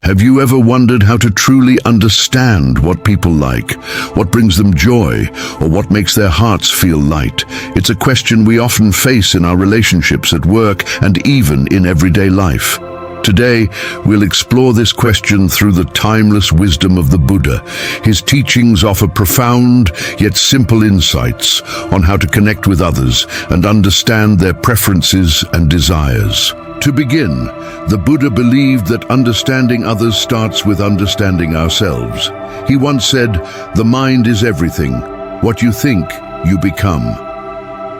Have you ever wondered how to truly understand what people like, what brings them joy, or what makes their hearts feel light? It's a question we often face in our relationships at work and even in everyday life. Today, we'll explore this question through the timeless wisdom of the Buddha. His teachings offer profound yet simple insights on how to connect with others and understand their preferences and desires. To begin, the Buddha believed that understanding others starts with understanding ourselves. He once said, "The mind is everything. What you think, you become."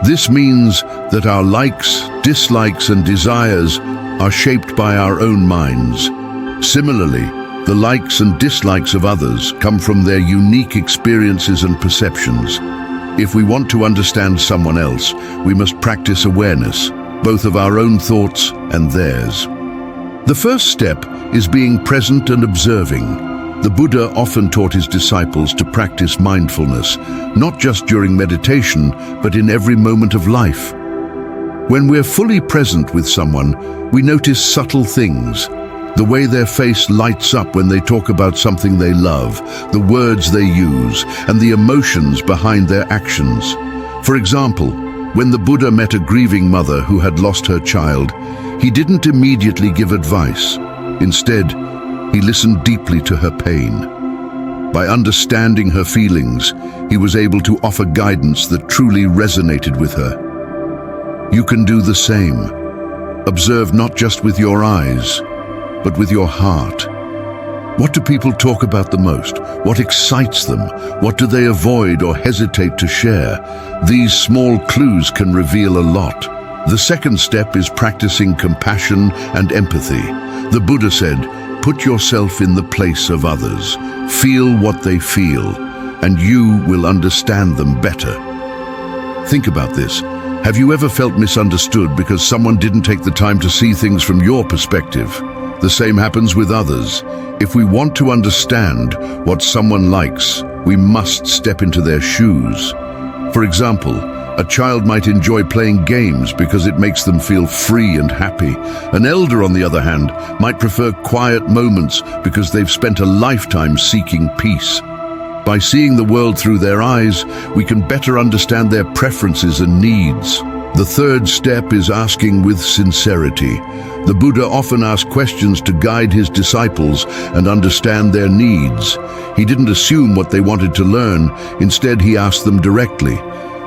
This means that our likes, dislikes, and desires are shaped by our own minds. Similarly, the likes and dislikes of others come from their unique experiences and perceptions. If we want to understand someone else, we must practice awareness, both of our own thoughts and theirs. The first step is being present and observing. The Buddha often taught his disciples to practice mindfulness, not just during meditation, but in every moment of life. When we're fully present with someone, we notice subtle things. The way their face lights up when they talk about something they love, the words they use, and the emotions behind their actions. For example, when the Buddha met a grieving mother who had lost her child, he didn't immediately give advice. Instead, he listened deeply to her pain. By understanding her feelings, he was able to offer guidance that truly resonated with her. You can do the same. Observe not just with your eyes, but with your heart. What do people talk about the most? What excites them? What do they avoid or hesitate to share? These small clues can reveal a lot. The second step is practicing compassion and empathy. The Buddha said, "Put yourself in the place of others. Feel what they feel, and you will understand them better." Think about this. Have you ever felt misunderstood because someone didn't take the time to see things from your perspective? The same happens with others. If we want to understand what someone likes, we must step into their shoes. For example, a child might enjoy playing games because it makes them feel free and happy. An elder, on the other hand, might prefer quiet moments because they've spent a lifetime seeking peace. By seeing the world through their eyes, we can better understand their preferences and needs. The third step is asking with sincerity. The Buddha often asked questions to guide his disciples and understand their needs. He didn't assume what they wanted to learn. Instead, he asked them directly.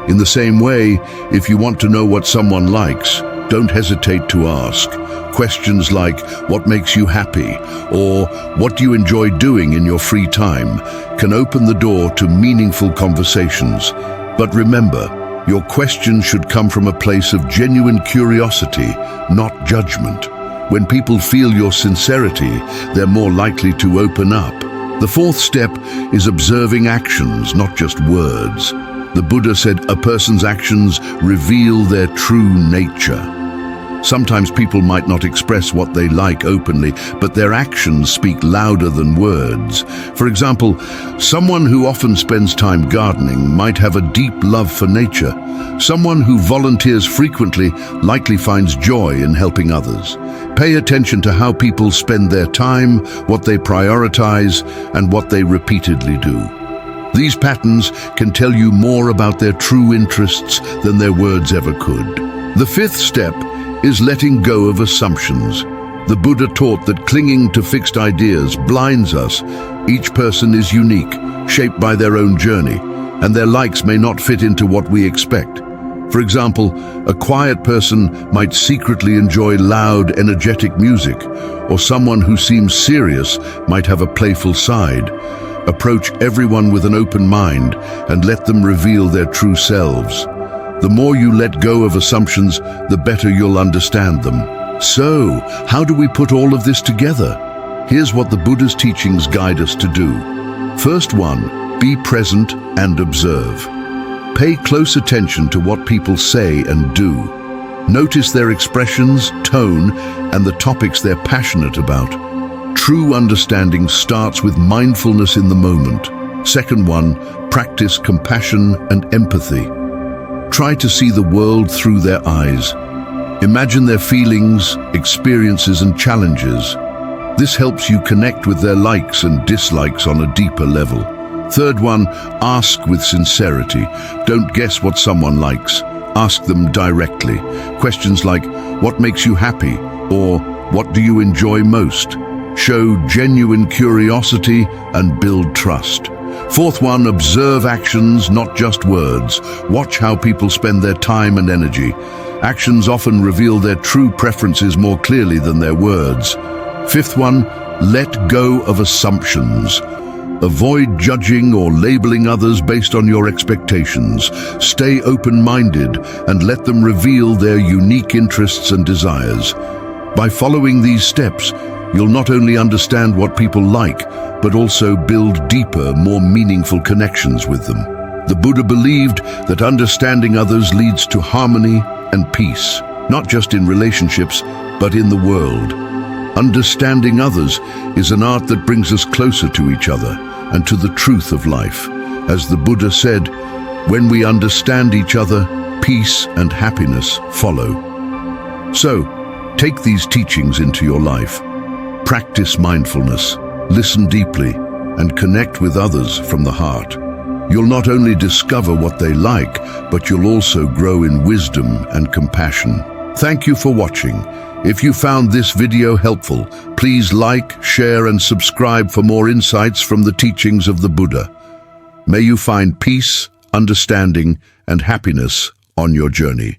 In the same way, if you want to know what someone likes, don't hesitate to ask. Questions like, "What makes you happy?" or "What do you enjoy doing in your free time?" can open the door to meaningful conversations. But remember, your question should come from a place of genuine curiosity, not judgment. When people feel your sincerity, they're more likely to open up. The fourth step is observing actions, not just words. The Buddha said a person's actions reveal their true nature. Sometimes people might not express what they like openly, but their actions speak louder than words. For example, someone who often spends time gardening might have a deep love for nature. Someone who volunteers frequently likely finds joy in helping others. Pay attention to how people spend their time, what they prioritize, and what they repeatedly do. These patterns can tell you more about their true interests than their words ever could. The fifth step is letting go of assumptions. The Buddha taught that clinging to fixed ideas blinds us. Each person is unique, shaped by their own journey, and their likes may not fit into what we expect. For example, a quiet person might secretly enjoy loud, energetic music, or someone who seems serious might have a playful side. Approach everyone with an open mind and let them reveal their true selves. The more you let go of assumptions, the better you'll understand them. So, how do we put all of this together? Here's what the Buddha's teachings guide us to do. First one, be present and observe. Pay close attention to what people say and do. Notice their expressions, tone, and the topics they're passionate about. True understanding starts with mindfulness in the moment. Second one, practice compassion and empathy. Try to see the world through their eyes. Imagine their feelings, experiences, and challenges. This helps you connect with their likes and dislikes on a deeper level. Third one, ask with sincerity. Don't guess what someone likes. Ask them directly. Questions like, what makes you happy? Or, what do you enjoy most? Show genuine curiosity and build trust. Fourth one, observe actions, not just words. Watch how people spend their time and energy. Actions often reveal their true preferences more clearly than their words. Fifth one, let go of assumptions. Avoid judging or labeling others based on your expectations. Stay open-minded and let them reveal their unique interests and desires. By following these steps, you'll not only understand what people like, but also build deeper, more meaningful connections with them. The Buddha believed that understanding others leads to harmony and peace, not just in relationships, but in the world. Understanding others is an art that brings us closer to each other and to the truth of life. As the Buddha said, when we understand each other, peace and happiness follow. So, take these teachings into your life. Practice mindfulness, listen deeply, and connect with others from the heart. You'll not only discover what they like, but you'll also grow in wisdom and compassion. Thank you for watching. If you found this video helpful, please like, share, and subscribe for more insights from the teachings of the Buddha. May you find peace, understanding, and happiness on your journey.